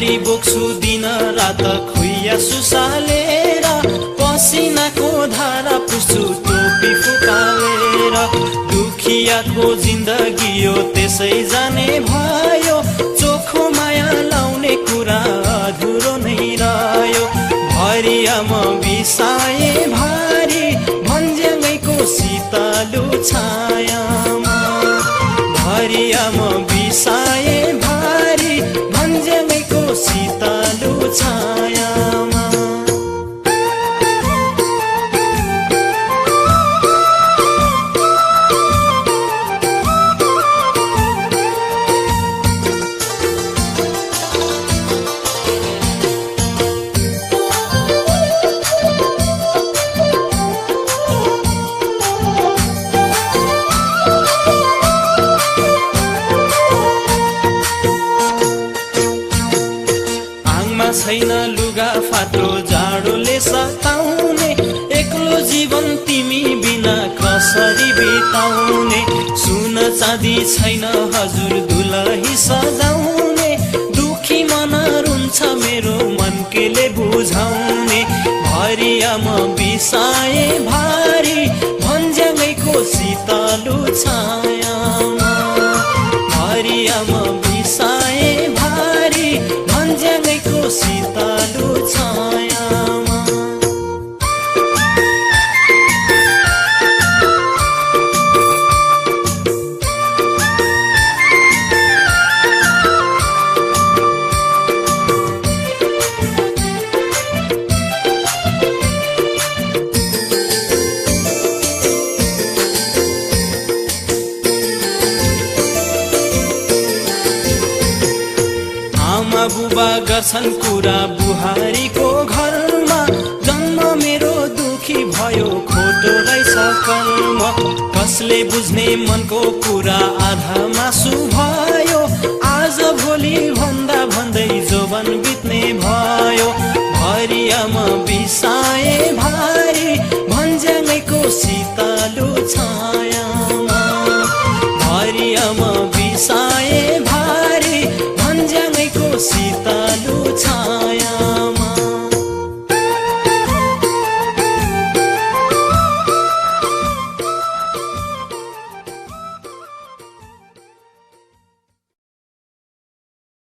भारी बोक्छु दिन रात खुइया सुसालेर, पसिनाको धारा पुस्छु टोपी फुकालेर। दुखियाको जिन्दगी यो त्यसै जाने भयो, चोखो माया लाउने कुरा अधुरो नै रह्यो। भरिया म बिसाए भारी भन्ज्याङैको शीतलो छायामा, भरिया म बिसाए भारी भन्ज्याङैको शीतलो छायामा। छैन लुगा फाटो जाडोले सताउने, एक्लो जीवन तिमी बिना कसरी बिताउने। सुन चाँदी छैन हजुर दुलही सजाउने, दुखी मन रुन्छ मेरो मन केले बुझाउने। भरिया म बिसाए भारी भन्ज्याङैको शीतलो छायामा, भरिया म बिसाए भारी भन्ज्याङैको शीतलो छायामा। आमा बुबा गर्छन् कुरा बुहारीको घरमा, जन्म मेरो दुखी भयो खोटो रहेछ कर्म। कसले बुझ्ने मनको कुरा आधा मासु भयो,